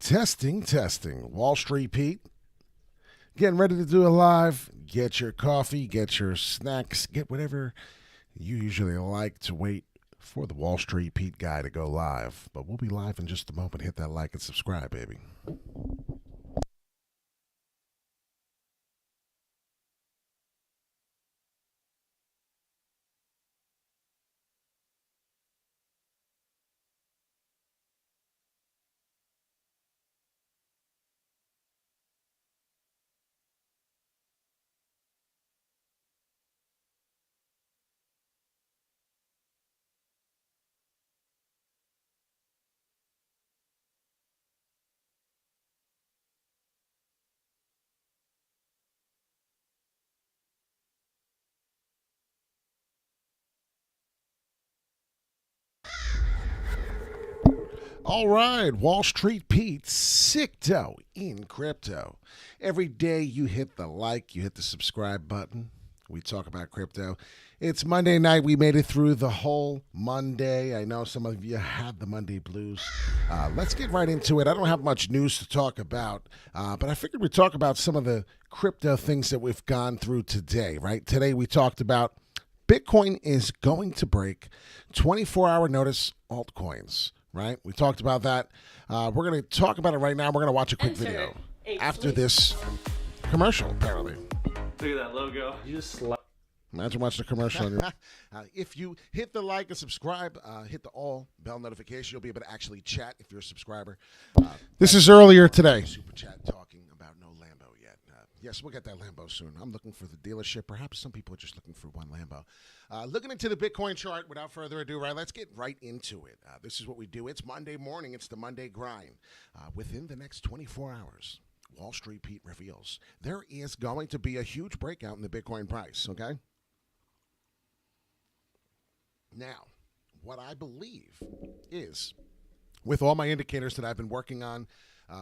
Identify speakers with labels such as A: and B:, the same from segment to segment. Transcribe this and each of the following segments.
A: Testing, testing. Wall Street Pete. Getting ready to do a live. Get your coffee, get your snacks, get whatever you usually like to wait for the Wall Street Pete guy to go live. But we'll be live in just a moment. Hit that like and subscribe, baby. All right, Wall Street Pete, sick dough in crypto. Every day you hit the like, you hit the subscribe button. We talk about crypto. It's Monday night. We made it through the whole Monday. I know some of you had the Monday blues. Let's get right into it. I don't have much news to talk about, but I figured we'd talk about some of the crypto things that we've gone through today, right? Today we talked about Bitcoin is going to break 24-hour notice altcoins. Right? We talked about that. We're going to talk about it right now. We're going to watch a quick video after this commercial, apparently.
B: Look at that logo. You just
A: Imagine watching a commercial. If you hit the like and subscribe, hit the all bell notification, you'll be able to actually chat if you're a subscriber. This is earlier today. Super chat talking about no Lambo yet. Yes, we'll get that Lambo soon. I'm looking for the dealership. Perhaps some people are just looking for one Lambo. Looking into the Bitcoin chart, without further ado, right, let's get right into it. This is what we do. It's Monday morning. It's the Monday grind. Within the next 24 hours, Wall Street Pete reveals there is going to be a huge breakout in the Bitcoin price, okay? Now, what I believe is, with all my indicators that I've been working on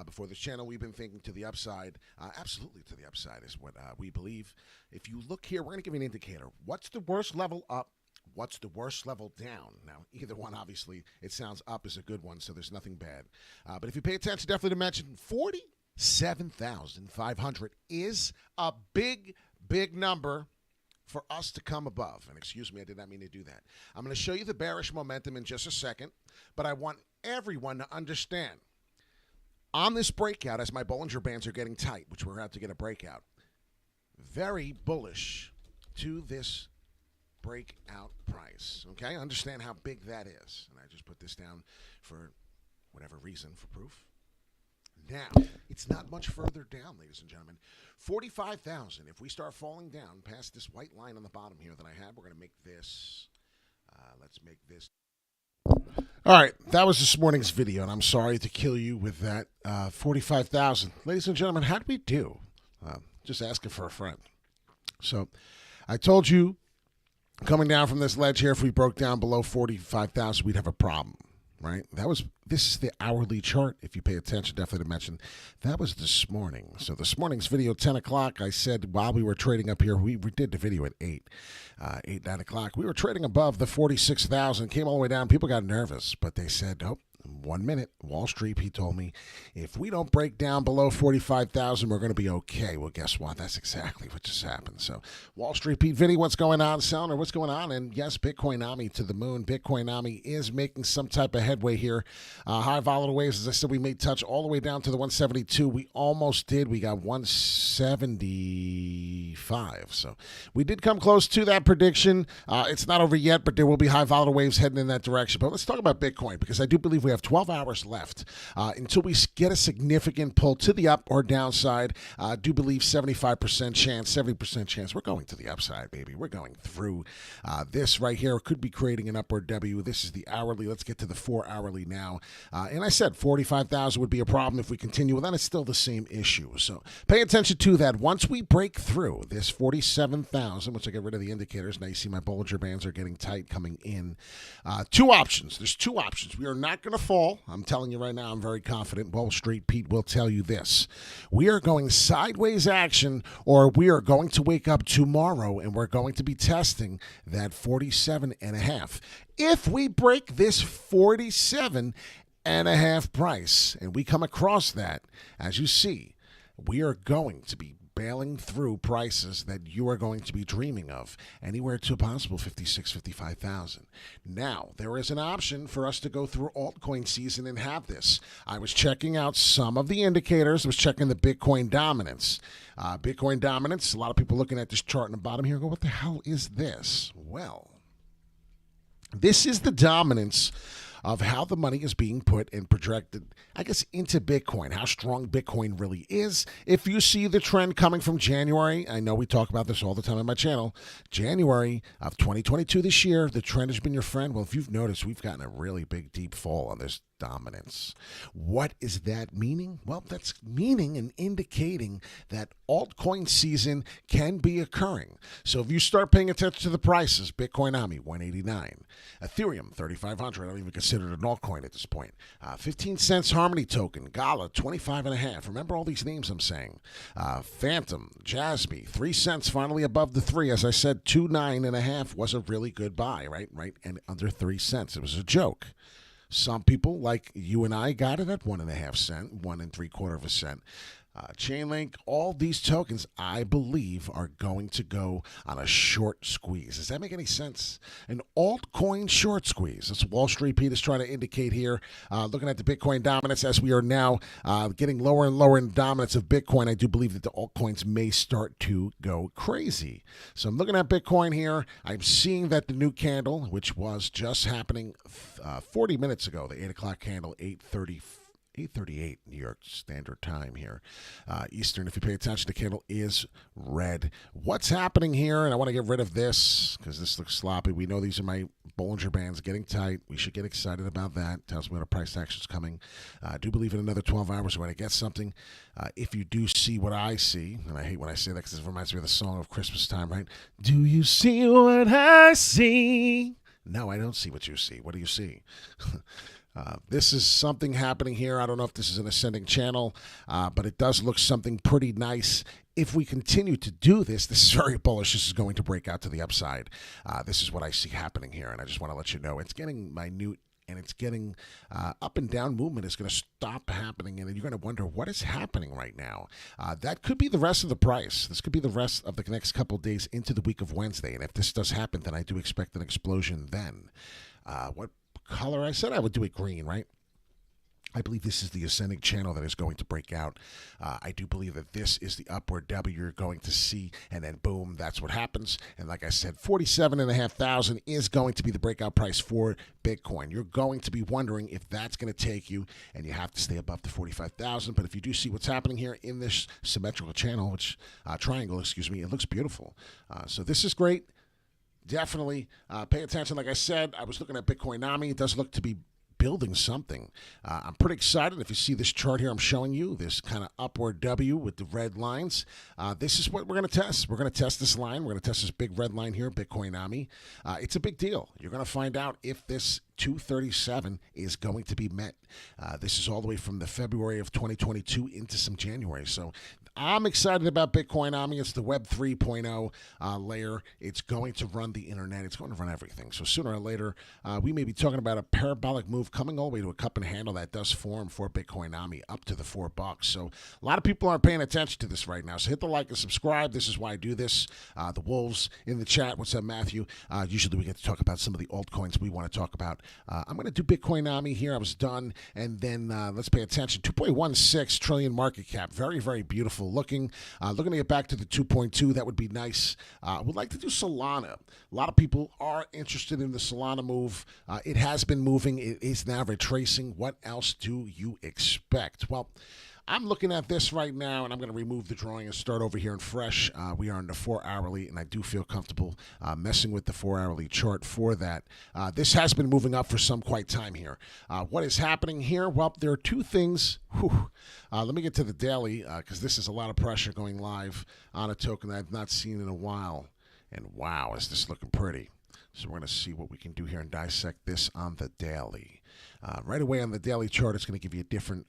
A: before this channel, we've been thinking to the upside. Absolutely to the upside is what we believe. If you look here, we're going to give you an indicator. What's the worst level up? What's the worst level down? Now, either one, obviously, it sounds up is a good one, so there's nothing bad. But if you pay attention, definitely to mention 47,500 is a big, big number for us to come above. And excuse me, I did not mean to do that. I'm going to show you the bearish momentum in just a second, but I want everyone to understand. On this breakout, as my Bollinger Bands are getting tight, which we're about to get a breakout, very bullish to this breakout price. Okay, understand how big that is. And I just put this down for whatever reason, for proof. Now, it's not much further down, ladies and gentlemen. 45,000. If we start falling down past this white line on the bottom here that I had, we're going to make this, let's make this. All right, that was this morning's video, and I'm sorry to kill you with that. 45,000. Ladies and gentlemen, how did we do? Just asking for a friend. So I told you, coming down from this ledge here, if we broke down below 45,000, we'd have a problem, right? This is the hourly chart. If you pay attention, definitely to mention, that was this morning. So this morning's video, 10 o'clock, I said while we were trading up here, we did the video at 9 o'clock. We were trading above the 46,000, came all the way down. People got nervous, but they said, oh, 1 minute. Wall Street, he told me, if we don't break down below 45,000, we're going to be okay. Well, guess what? That's exactly what just happened. So Wall Street Pete, Vinny, what's going on, Selner? What's going on? And yes, Bitcoinami to the moon. Bitcoinami is making some type of headway here. High volatile waves, as I said, we may touch all the way down to the 172. We almost did. We got 175. So we did come close to that prediction. It's not over yet, but there will be high volatile waves heading in that direction. But let's talk about Bitcoin, because I do believe we have 12 hours left until we get a significant pull to the up or downside. I do believe 75% chance, 70% chance. We're going to the upside, baby. We're going through this right here. Could be creating an upward W. This is the hourly. Let's get to the 4 hourly now. And I said 45,000 would be a problem if we continue. Well, then it's still the same issue. So pay attention to that. Once we break through this 47,000, once I get rid of the indicators, now you see my Bollinger Bands are getting tight coming in. Two options. There's two options. We are not going to fall. I'm telling you right now, I'm very confident. Wall Street Pete will tell you this. We are going sideways action, or we are going to wake up tomorrow and we're going to be testing that 47.5. If we break this 47 and a half price, and we come across that, as you see, we are going to be bailing through prices that you are going to be dreaming of, anywhere to a possible 56, 55,000. Now, there is an option for us to go through altcoin season and have this. I was checking out some of the indicators. I was checking the Bitcoin dominance. Bitcoin dominance, a lot of people looking at this chart in the bottom here and go, what the hell is this? Well, this is the dominance of how the money is being put and projected, I guess, into Bitcoin, how strong Bitcoin really is. If you see the trend coming from January, I know we talk about this all the time on my channel, January of 2022 this year, the trend has been your friend. Well, if you've noticed, we've gotten a really big, deep fall on this dominance. What is that meaning? Well, that's meaning and indicating that altcoin season can be occurring. So if you start paying attention to the prices, Bitcoin AMI 189, Ethereum 3,500. I don't even consider it an altcoin at this point. 15 cents Harmony token, Gala 25.5. Remember all these names I'm saying. Phantom, Jasby 3 cents, finally above the 3. As I said, 2.9.5 was a really good buy, right? And under 3 cents. It was a joke. Some people, like you and I, got it at 1.5 cents, 1 3/4 cent. Chainlink, all these tokens, I believe, are going to go on a short squeeze. Does that make any sense? An altcoin short squeeze. That's what Wall Street Pete is trying to indicate here. Looking at the Bitcoin dominance, as we are now getting lower and lower in dominance of Bitcoin, I do believe that the altcoins may start to go crazy. So I'm looking at Bitcoin here. I'm seeing that the new candle, which was just happening 40 minutes ago, the 8 o'clock candle, 8:38 New York Standard Time here, Eastern. If you pay attention, the candle is red. What's happening here? And I want to get rid of this because this looks sloppy. We know these are my Bollinger Bands getting tight. We should get excited about that. Tells me when a price action is coming. I do believe in another 12 hours we're going to get something. If you do see what I see, and I hate when I say that because it reminds me of the song of Christmas time, right? Do you see what I see? No, I don't see what you see. What do you see? This is something happening here. I don't know if this is an ascending channel, but it does look something pretty nice. If we continue to do this, this is very bullish. This is going to break out to the upside. This is what I see happening here, and I just want to let you know. It's getting minute, and it's getting up and down movement is going to stop happening, and then you're going to wonder what is happening right now. That could be the rest of the price. This could be the rest of the next couple of days into the week of Wednesday, and if this does happen, then I do expect an explosion then. What color? I said I would do it green, right? I believe this is the ascending channel that is going to break out. I do believe that this is the upward W you're going to see, and then boom, that's what happens. And like I said, 47,500 is going to be the breakout price for Bitcoin. You're going to be wondering if that's going to take you, and you have to stay above the 45,000. But if you do see what's happening here in this symmetrical channel, which triangle, excuse me, it looks beautiful. So this is great. Definitely pay attention. Like I said, I was looking at Bitcoin AMI. It does look to be building something. I'm pretty excited. If you see this chart here I'm showing you, this kind of upward W with the red lines, this is what we're going to test. We're going to test this line. We're going to test this big red line here, Bitcoin AMI. It's a big deal. You're going to find out if this 237 is going to be met. This is all the way from the February of 2022 into some January. So I'm excited about Bitcoin AMI. It's the Web 3.0 layer. It's going to run the internet. It's going to run everything. So sooner or later, we may be talking about a parabolic move coming all the way to a cup and handle that does form for Bitcoin AMI up to the $4. So a lot of people aren't paying attention to this right now. So hit the like and subscribe. This is why I do this. The Wolves in the chat. What's up, Matthew? Usually we get to talk about some of the altcoins we want to talk about. I'm going to do Bitcoin AMI here. I was done. And then let's pay attention. 2.16 trillion market cap. Very, very beautiful looking. Looking to get back to the 2.2. That would be nice. I would like to do Solana. A lot of people are interested in the Solana move. It has been moving. It is now retracing. What else do you expect? Well, I'm looking at this right now, and I'm going to remove the drawing and start over here in fresh. We are in the 4-hourly, and I do feel comfortable messing with the 4-hourly chart for that. This has been moving up for some quite time here. What is happening here? Well, there are two things. Let me get to the daily because this is a lot of pressure going live on a token that I've not seen in a while. And wow, is this looking pretty. So we're going to see what we can do here and dissect this on the daily. Right away on the daily chart, it's going to give you different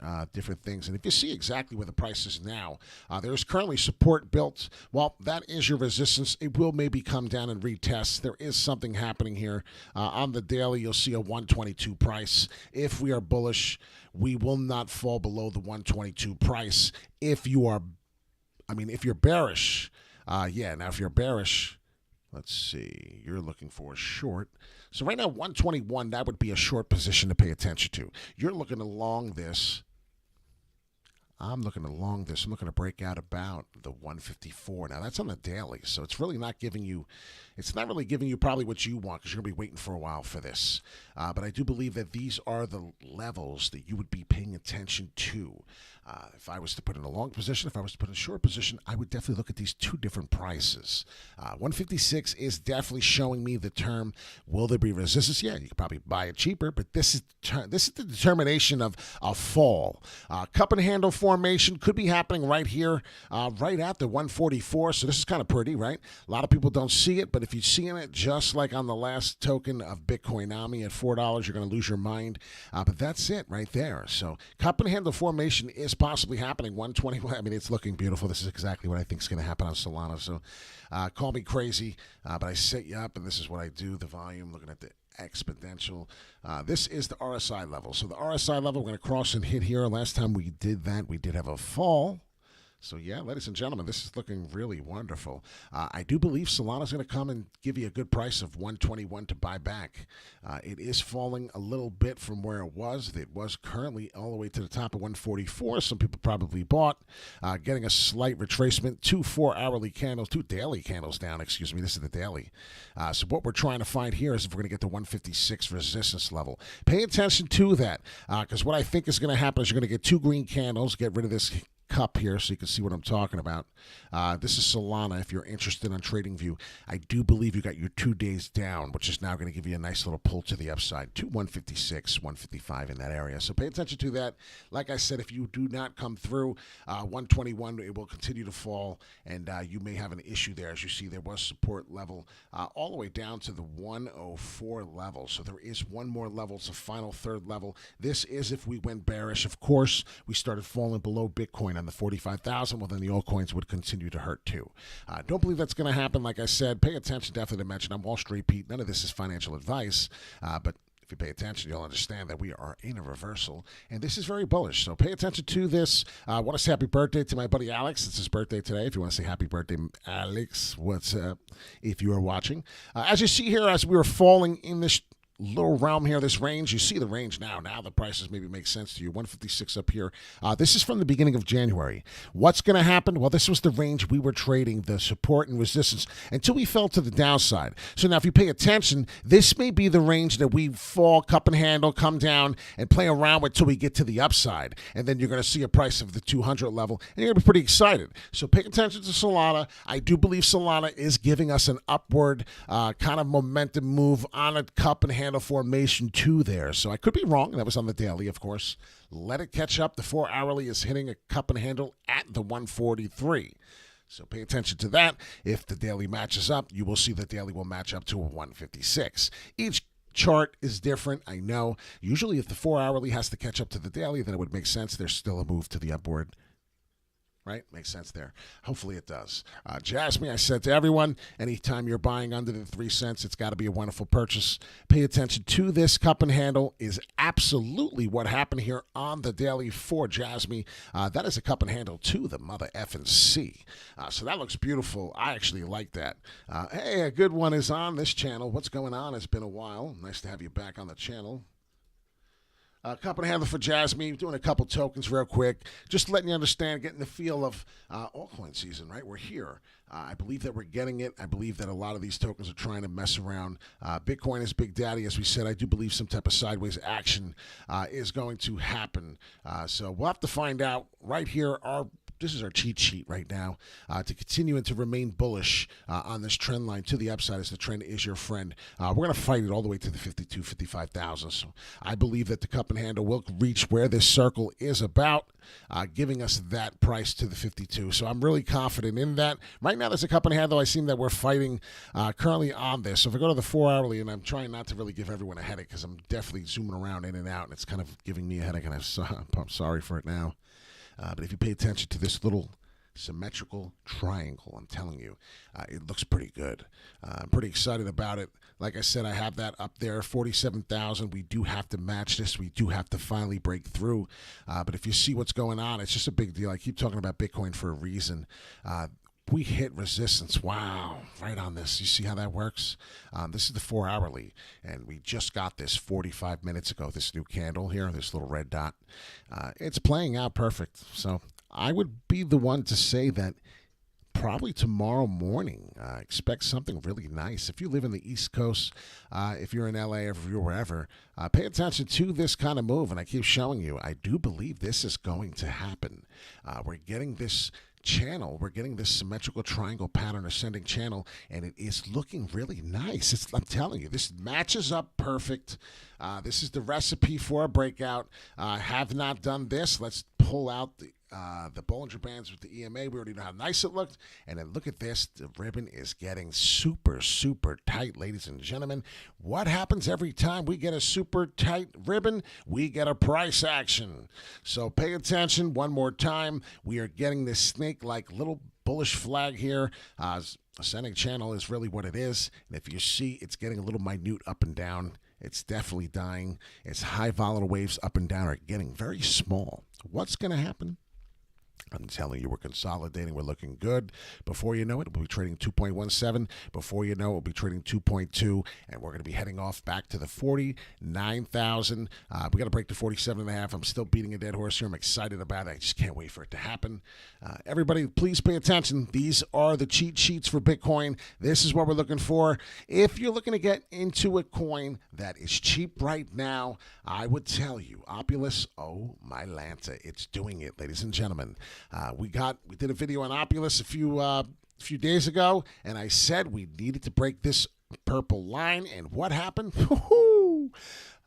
A: things. And if you see exactly where the price is now, there's currently support built. Well, that is your resistance. It will maybe come down and retest. There is something happening here. On the daily, you'll see a 122 price. If we are bullish, we will not fall below the 122 price. If you're bearish, now if you're bearish, let's see, you're looking for a short. So right now, 121, that would be a short position to pay attention to. You're looking along this. I'm looking along this. I'm looking to break out about the 154. Now, that's on the daily, so it's really not giving you, it's not really giving you probably what you want because you're going to be waiting for a while for this. But I do believe that these are the levels that you would be paying attention to. If I was to put in a long position, if I was to put in a short position, I would definitely look at these two different prices. 156 is definitely showing me the term, will there be resistance? Yeah, you could probably buy it cheaper, but this is the determination of a fall. Cup and handle formation could be happening right here, right at the 144, so this is kind of pretty, right? A lot of people don't see it, but if you're seeing it just like on the last token of Bitcoinami at $4, you're going to lose your mind. But that's it right there. So cup and handle formation is possibly happening. 121. I mean, it's looking beautiful. This is exactly what I think is going to happen on Solana. So call me crazy, but I set you up, and this is what I do. The volume, looking at the exponential. This is the RSI level. So the RSI level, we're going to cross and hit here. Last time we did that, we did have a fall. So, yeah, ladies and gentlemen, this is looking really wonderful. I do believe Solana's going to come and give you a good price of 121 to buy back. It is falling a little bit from where it was. It was currently all the way to the top of 144. Some people probably bought. Getting a slight retracement. 2 4-hourly candles, 2 daily candles down, excuse me. This is the daily. So what we're trying to find here is if we're going to get the 156 resistance level. Pay attention to that because what I think is going to happen is you're going to get 2 green candles, get rid of this cup here so you can see what I'm talking about. This is Solana. If you're interested on TradingView, I do believe you got your 2 days down, which is now going to give you a nice little pull to the upside to 156, 155 in that area. So pay attention to that. Like I said, if you do not come through 121, it will continue to fall, and you may have an issue there. As you see, there was support level all the way down to the 104 level. So there is one more level. It's a final third level. This is if we went bearish. Of course, we started falling below Bitcoin on the 45,000, well, then the altcoins would continue to hurt too. Don't believe that's going to happen. Like I said, pay attention. Definitely to mention, I'm Wall Street Pete. None of this is financial advice, but if you pay attention, you'll understand that we are in a reversal, and this is very bullish. So pay attention to this. I want to say happy birthday to my buddy Alex. It's his birthday today. If you want to say happy birthday, Alex, what's up? If you are watching. As you see here, as we were falling in this little realm here, this range, you see the range now. Now the prices maybe make sense to you. 156 up here. This is from the beginning of January. What's going to happen? Well, this was the range we were trading, the support and resistance, until we fell to the downside. So now if you pay attention, this may be the range that we fall, cup and handle, come down, and play around with till we get to the upside. And then you're going to see a price of the 200 level, and you're going to be pretty excited. So pay attention to Solana. I do believe Solana is giving us an upward kind of momentum move on a cup and handle formation to there. So I could be wrong. That was on the daily, of course. Let it catch up. The 4-hourly is hitting a cup and handle at the 143. So pay attention to that. If the daily matches up, you will see the daily will match up to a 156. Each chart is different, I know. Usually if the 4-hourly has to catch up to the daily, then it would make sense. There's still a move to the upward. Right? Makes sense there. Hopefully it does. Jasmine, I said to everyone, anytime you're buying under the 3 cents, it's got to be a wonderful purchase. Pay attention to this. Cup and handle is absolutely what happened here on the daily for Jasmine. That is a cup and handle to the mother effing C. So that looks beautiful. I actually like that. Hey, a good one is on this channel. What's going on? It's been a while. Nice to have you back on the channel. Cup and handle for Jasmine, doing a couple tokens real quick, just letting you understand, getting the feel of altcoin season, right? We're here. I believe that we're getting it. I believe that a lot of these tokens are trying to mess around. Bitcoin is Big Daddy, as we said. I do believe some type of sideways action is going to happen. So we'll have to find out right here. Our our cheat sheet right now to continue and to remain bullish on this trend line to the upside as the trend is your friend. We're going to fight it all the way to the 52, 55,000. So I believe that the cup and handle will reach where this circle is about, giving us that price to the 52. So I'm really confident in that. Right now, there's a cup and handle. I seem that we're fighting currently on this. So if I go to the 4-hourly, and I'm trying not to really give everyone a headache because I'm definitely zooming around in and out, and it's kind of giving me a headache, and I'm sorry for it now. But if you pay attention to this little symmetrical triangle, I'm telling you, it looks pretty good. I'm pretty excited about it. Like I said, I have that up there, 47,000. We do have to match this. We do have to finally break through. But if you see what's going on, it's just a big deal. I keep talking about Bitcoin for a reason. We hit resistance. Wow, right on this. You see how that works? This is the 4-hourly, and we just got this 45 minutes ago, this new candle here, this little red dot. It's playing out perfect. So I would be the one to say that probably tomorrow morning, expect something really nice. If you live in the East Coast, if you're in LA, or if you're wherever, pay attention to this kind of move. And I keep showing you, I do believe this is going to happen. We're getting this channel, we're getting this symmetrical triangle pattern ascending channel, and it is looking really nice. I'm telling you, this matches up perfect. This is the recipe for a breakout. Have not done this. Let's pull out the Bollinger Bands with the EMA. We already know how nice it looked. And then look at this. The ribbon is getting super, super tight, ladies and gentlemen. What happens every time we get a super tight ribbon? We get a price action. So pay attention one more time. We are getting this snake-like little bullish flag here. Ascending channel is really what it is. And if you see, it's getting a little minute up and down. It's definitely dying. Its high volatile waves up and down are getting very small. What's going to happen? I'm telling you, we're consolidating. We're looking good. Before you know it, we'll be trading 2.17. Before you know it, we'll be trading 2.2. And we're going to be heading off back to the 49,000. We got to break to 47.5. I'm still beating a dead horse here. I'm excited about it. I just can't wait for it to happen. Everybody, please pay attention. These are the cheat sheets for Bitcoin. This is what we're looking for. If you're looking to get into a coin that is cheap right now, I would tell you, Opulus, oh my Lanta, it's doing it, ladies and gentlemen. We did a video on Opulus a few days ago, and I said we needed to break this purple line, and what happened?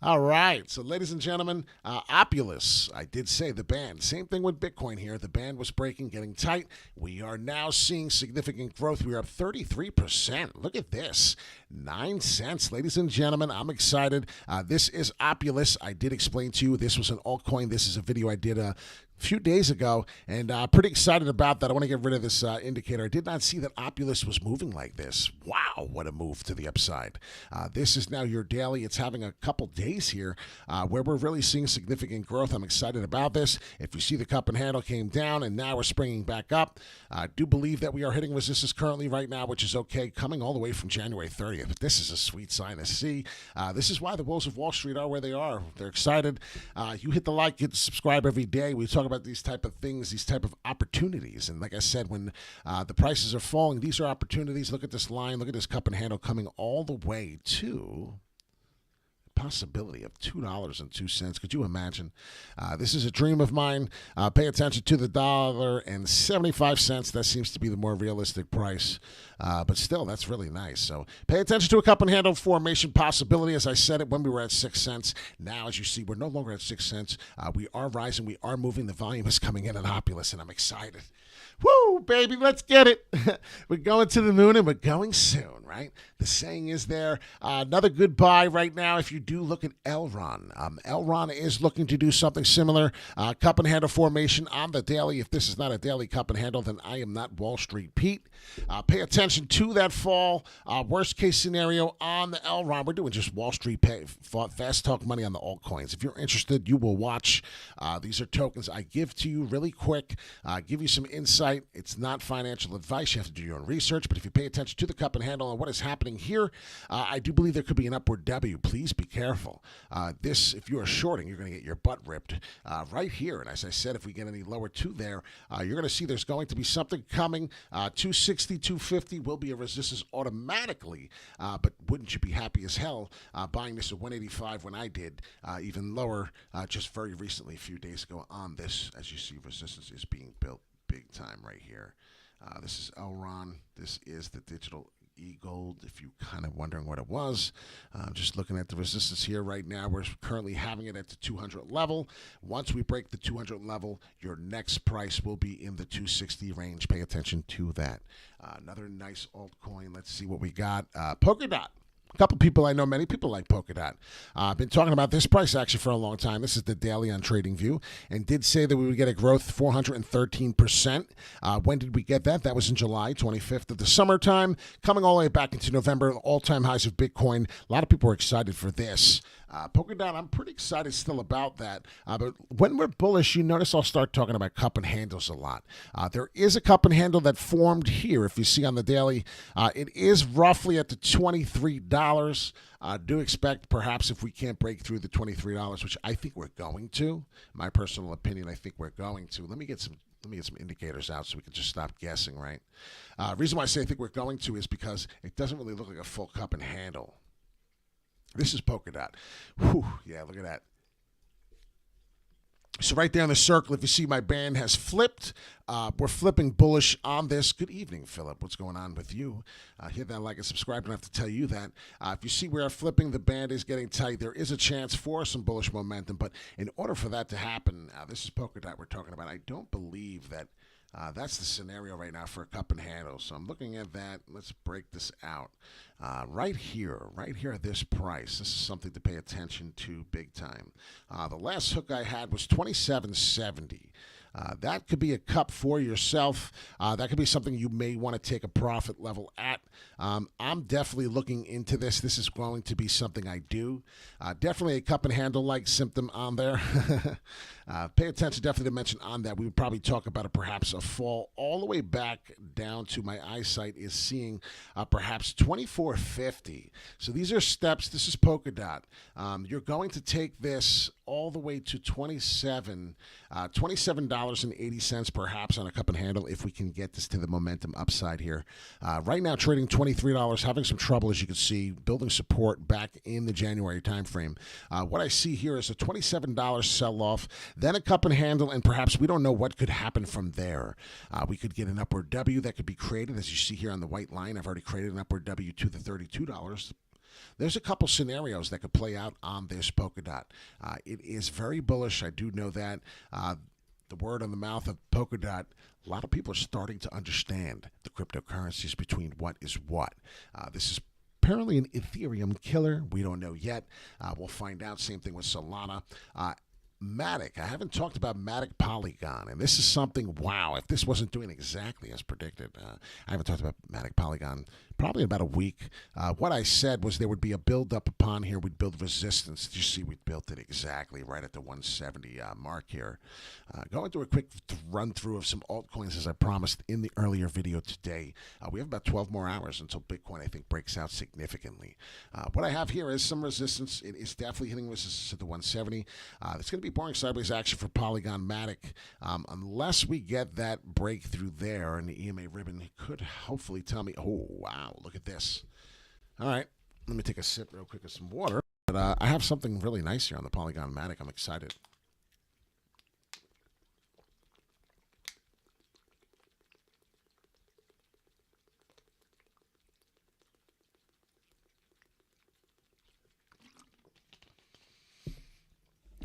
A: All right, so ladies and gentlemen, Opulus, I did say the band. Same thing with Bitcoin here. The band was breaking, getting tight. We are now seeing significant growth. We are up 33%. Look at this. 9 cents, ladies and gentlemen. I'm excited. This is Opulus. I did explain to you this was an altcoin. This is a video I did a few days ago, and pretty excited about that. I want to get rid of this indicator. I did not see that Opulus was moving like this. Wow, what a move to the upside. This is now your daily. It's having a couple days here where we're really seeing significant growth. I'm excited about this. If you see the cup and handle came down, and now we're springing back up. I do believe that we are hitting resistance currently right now, which is okay, coming all the way from January 30th. But this is a sweet sign to see. This is why the Wolves of Wall Street are where they are. They're excited. You hit the like, hit the subscribe every day. We talk about these type of things, these type of opportunities. And like I said, when the prices are falling, these are opportunities. Look at this line. Look at this cup and handle coming all the way to possibility of $2.02. Could you imagine? This is a dream of mine. Pay attention to the $1.75. That seems to be the more realistic price. But still, that's really nice. So pay attention to a cup and handle formation possibility. As I said it when we were at 6 cents. Now, as you see, we're no longer at 6 cents. We are rising. We are moving. The volume is coming in on Opulus, and I'm excited. Woo, baby, let's get it. We're going to the moon, and we're going soon, right? The saying is there. Another good buy right now if you do look at Elron. Elron is looking to do something similar. Cup and handle formation on the daily. If this is not a daily cup and handle, then I am not Wall Street Pete. Pay attention to that fall. Worst case scenario on the Elron. We're doing just Wall Street fast talk money on the altcoins. If you're interested, you will watch. These are tokens I give to you really quick. Give you some insight. It's not financial advice. You have to do your own research. But if you pay attention to the cup and handle and what is happening here, I do believe there could be an upward W. Please be careful. If you are shorting, you're going to get your butt ripped right here. And as I said, if we get any lower to there, you're going to see there's going to be something coming. 260, 250 will be a resistance automatically. But wouldn't you be happy as hell buying this at 185 when I did? Even lower just very recently, a few days ago on this. As you see, resistance is being built. big time right here. This is Elron. This is the digital E-Gold, if you're kind of wondering what it was. Just looking at the resistance here right now, we're currently having it at the 200 level. Once we break the 200 level, your next price will be in the 260 range. Pay attention to that. Another nice altcoin. Let's see what we got. Polkadot. A couple people I know, many people like Polkadot. I've been talking about this price actually for a long time. This is the daily on TradingView, and did say that we would get a growth 413%. When did we get that? That was in July 25th of the summertime, coming all the way back into November, all-time highs of Bitcoin. A lot of people are excited for this. Polkadot, I'm pretty excited still about that. But when we're bullish, you notice I'll start talking about cup and handles a lot. There is a cup and handle that formed here. If you see on the daily, it is roughly at the $23. Do expect perhaps if we can't break through the $23, which I think we're going to. My personal opinion, I think we're going to. Let me get some indicators out so we can just stop guessing, right? Reason why I say I think we're going to is because it doesn't really look like a full cup and handle. This is Polkadot. Whew, yeah, look at that. So right there in the circle, if you see my band has flipped, we're flipping bullish on this. Good evening, Philip. What's going on with you? Hit that like and subscribe. I don't have to tell you that. If you see where I'm flipping, the band is getting tight. There is a chance for some bullish momentum, but in order for that to happen, this is Polkadot we're talking about. I don't believe that that's the scenario right now for a cup and handle. So I'm looking at that. Let's break this out. Right here at this price, this is something to pay attention to big time. The last hook I had was 27.70. That could be a cup for yourself. That could be something you may want to take a profit level at. I'm definitely looking into this. This is going to be something I do. Definitely a cup and handle like symptom on there. Pay attention definitely to mention on that. We would probably talk about perhaps a fall all the way back down to my eyesight is seeing perhaps 24.50. So these are steps. This is Polkadot. You're going to take this all the way to $27.80 perhaps on a cup and handle if we can get this to the momentum upside here. Right now trading $23, having some trouble as you can see, building support back in the January timeframe. What I see here is a $27 sell-off, then a cup and handle, and perhaps we don't know what could happen from there. We could get an upward W that could be created as you see here on the white line. I've already created an upward W to the $32. There's a couple scenarios that could play out on this Polkadot. It is very bullish. I do know that. The word on the mouth of Polkadot, a lot of people are starting to understand the cryptocurrencies between what is what. This is apparently an Ethereum killer. We don't know yet. We'll find out. Same thing with Solana. Matic. I haven't talked about Matic Polygon, and this is something, wow, if this wasn't doing exactly as predicted. I haven't talked about Matic Polygon probably in about a week. What I said was there would be a build-up upon here. We'd build resistance. You see, we built it exactly right at the 170 mark here. Going through a quick run-through of some altcoins as I promised in the earlier video today. We have about 12 more hours until Bitcoin, I think, breaks out significantly. What I have here is some resistance. It is definitely hitting resistance at the 170. It's going to be boring sideways action for Polygon Matic. Unless we get that breakthrough there, and the EMA ribbon could hopefully tell me, oh, wow, look at this. All right, let me take a sip real quick of some water. But I have something really nice here on the Polygon Matic. I'm excited.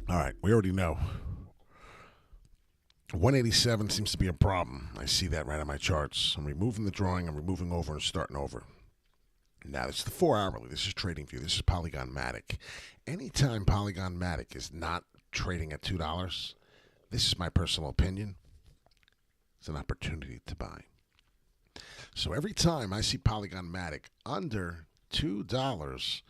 A: All right, we already know. 187 seems to be a problem. I see that right on my charts. I'm removing the drawing. I'm removing over and starting over. Now, this is the 4-hourly. This is TradingView. This is Polygon Matic. Anytime Polygon Matic is not trading at $2, this is my personal opinion, it's an opportunity to buy. So every time I see Polygon Matic under $2,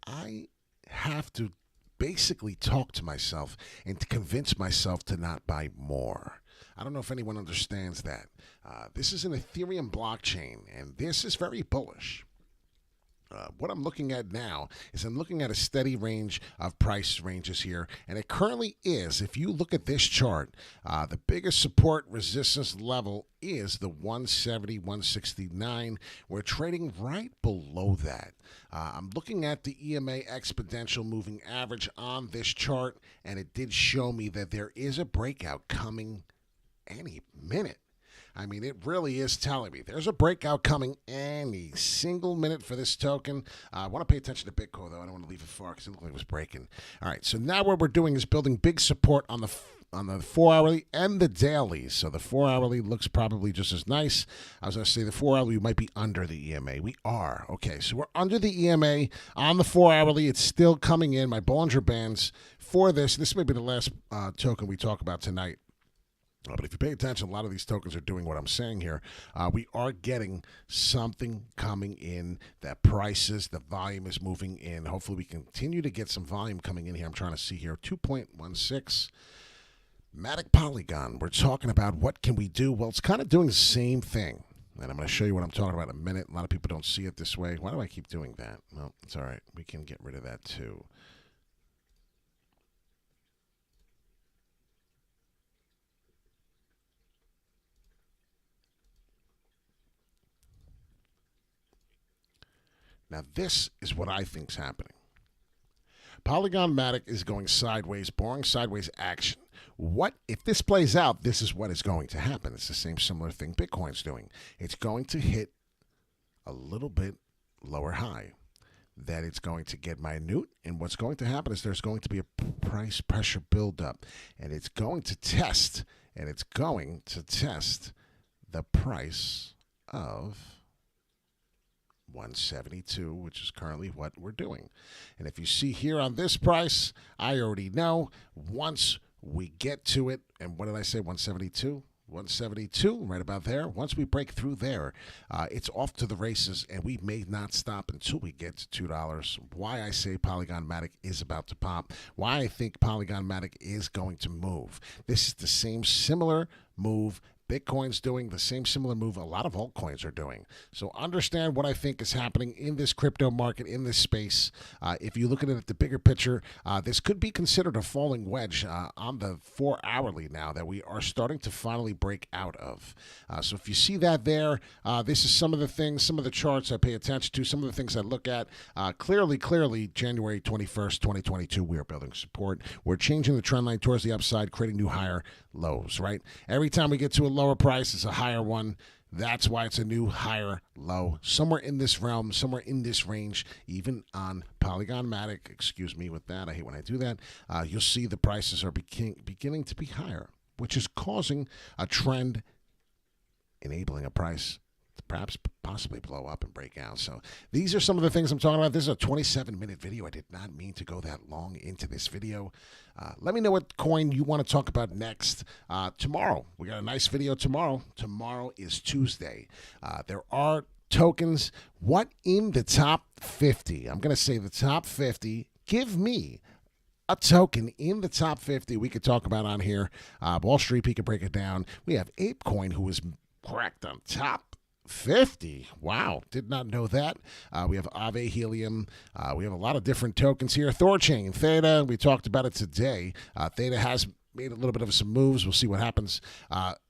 A: I have to basically talk to myself and to convince myself to not buy more. I don't know if anyone understands that. This is an Ethereum blockchain, and this is very bullish. What I'm looking at now is I'm looking at a steady range of price ranges here, and it currently is, if you look at this chart, the biggest support resistance level is the 170, 169. We're trading right below that. I'm looking at the EMA exponential moving average on this chart, and it did show me that there is a breakout coming any minute. I mean, it really is telling me there's a breakout coming any single minute for this token. I want to pay attention to Bico, though. I don't want to leave it far because it looked like it was breaking. All right, so now what we're doing is building big support on the 4 hourly and the daily. So the 4 hourly looks probably just as nice. I was going to say the 4 hourly might be under the EMA. We are. Okay, so we're under the EMA on the 4 hourly. It's still coming in. My Bollinger Bands for this may be the last token we talk about tonight. But if you pay attention, a lot of these tokens are doing what I'm saying here. We are getting something coming in that prices, the volume is moving in. Hopefully we continue to get some volume coming in here. I'm trying to see here, 2.16. Matic Polygon, we're talking about what can we do? Well, it's kind of doing the same thing. And I'm going to show you what I'm talking about in a minute. A lot of people don't see it this way. Why do I keep doing that? Well, it's all right. We can get rid of that too. Now, this is what I think is happening. Polygon Matic is going sideways, boring sideways action. What if this plays out? This is what is going to happen. It's the same similar thing Bitcoin's doing. It's going to hit a little bit lower high. That it's going to get minute, and what's going to happen is there's going to be a price pressure buildup, and it's going to test, the price of 172, which is currently what we're doing. And if you see here on this price, I already know once we get to it, and what did I say, 172? 172, right about there. Once we break through there, it's off to the races, and we may not stop until we get to $2. Why I say Polygon Matic is about to pop, why I think Polygon Matic is going to move. This is the same similar move Bitcoin's doing, the same similar move a lot of altcoins are doing. So understand what I think is happening in this crypto market, in this space. If you look at it at the bigger picture, this could be considered a falling wedge on the 4 hourly now that we are starting to finally break out of. So if you see that there, this is some of the things, some of the charts I pay attention to, some of the things I look at. Clearly, January 21st, 2022, we are building support. We're changing the trend line towards the upside, creating new higher lows, right? Every time we get to a lower price, it's a higher one. That's why it's a new higher low. Somewhere in this realm, somewhere in this range, even on Polygon Matic, excuse me with that, I hate when I do that, you'll see the prices are beginning to be higher, which is causing a trend, enabling a price to perhaps possibly blow up and break out. So these are some of the things I'm talking about. This is a 27-minute video. I did not mean to go that long into this video. Let me know what coin you want to talk about next. Tomorrow, we got a nice video tomorrow. Tomorrow is Tuesday. There are tokens. What in the top 50? I'm going to say the top 50. Give me a token in the top 50 we could talk about on here. Wall Street, he could break it down. We have ApeCoin, who is cracked on top 50. Wow, did not know that. We have Aave Helium. We have a lot of different tokens here. Thorchain, Theta, we talked about it today. Theta has made a little bit of some moves. We'll see what happens.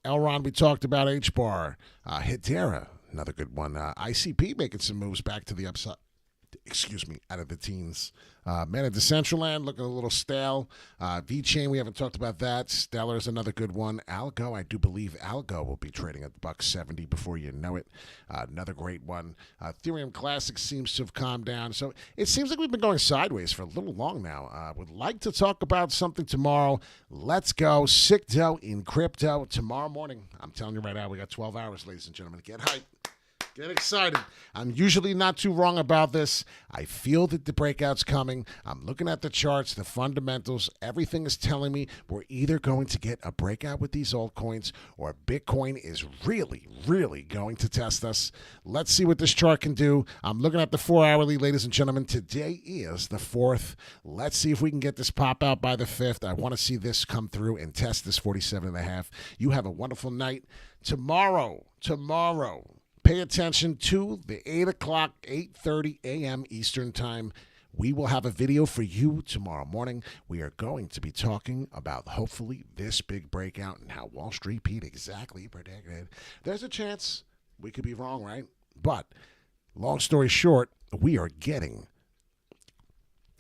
A: Elron, we talked about. HBAR. Hedera, another good one. ICP making some moves back to the upside. Out of the teens. Mana Decentraland looking a little stale. VeChain, we haven't talked about that. Stellar is another good one. Algo, I do believe Algo will be trading at $170 before you know it. Another great one. Ethereum Classic seems to have calmed down. So it seems like we've been going sideways for a little long now. Would like to talk about something tomorrow. Let's go. Sick dough in crypto tomorrow morning. I'm telling you right now, we got 12 hours, ladies and gentlemen. Get hyped. Get excited. I'm usually not too wrong about this. I feel that the breakout's coming. I'm looking at the charts, the fundamentals. Everything is telling me we're either going to get a breakout with these altcoins or Bitcoin is really, really going to test us. Let's see what this chart can do. I'm looking at the 4 hourly, ladies and gentlemen. Today is the 4th. Let's see if we can get this pop out by the 5th. I want to see this come through and test this 47.5. You have a wonderful night. Tomorrow, pay attention to the 8 o'clock, 8:30 a.m. Eastern Time. We will have a video for you tomorrow morning. We are going to be talking about, hopefully, this big breakout and how Wall Street Pete exactly predicted. There's a chance we could be wrong, right? But, long story short, we are getting...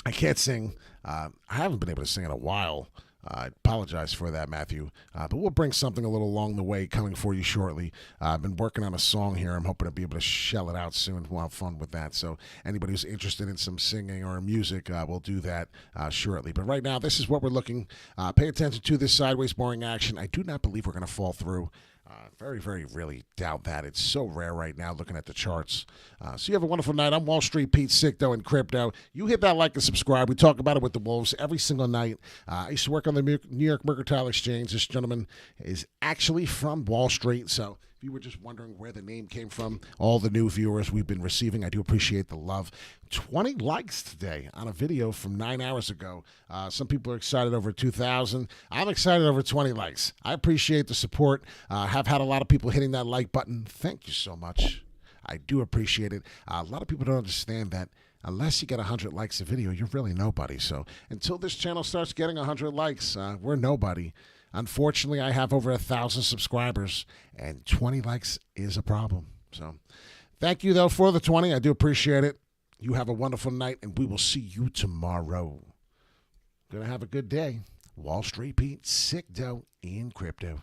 A: I can't sing. I haven't been able to sing in a while. I apologize for that, Matthew. But we'll bring something a little along the way coming for you shortly. I've been working on a song here. I'm hoping to be able to shell it out soon. We'll have fun with that. So anybody who's interested in some singing or music, we'll do that shortly. But right now, this is what we're looking. Pay attention to this sideways boring action. I do not believe we're going to fall through. Very really doubt that. It's so rare right now looking at the charts. So you have a wonderful night. I'm Wall Street Pete, Sicto, and Crypto. You hit that like and subscribe. We talk about it with the Wolves every single night. I used to work on the New York Mercantile Exchange. This gentleman is actually from Wall Street. So if you were just wondering where the name came from, all the new viewers we've been receiving, I do appreciate the love. 20 likes today on a video from 9 hours ago. Some people are excited over 2,000. I'm excited over 20 likes. I appreciate the support. Have had a lot of people hitting that like button. Thank you so much. I do appreciate it. A lot of people don't understand that unless you get 100 likes a video, you're really nobody. So until this channel starts getting 100 likes, we're nobody. Unfortunately, I have over 1,000 subscribers, and 20 likes is a problem. So thank you, though, for the 20. I do appreciate it. You have a wonderful night, and we will see you tomorrow. Gonna have a good day. Wall Street Pete, Sicto, and Crypto.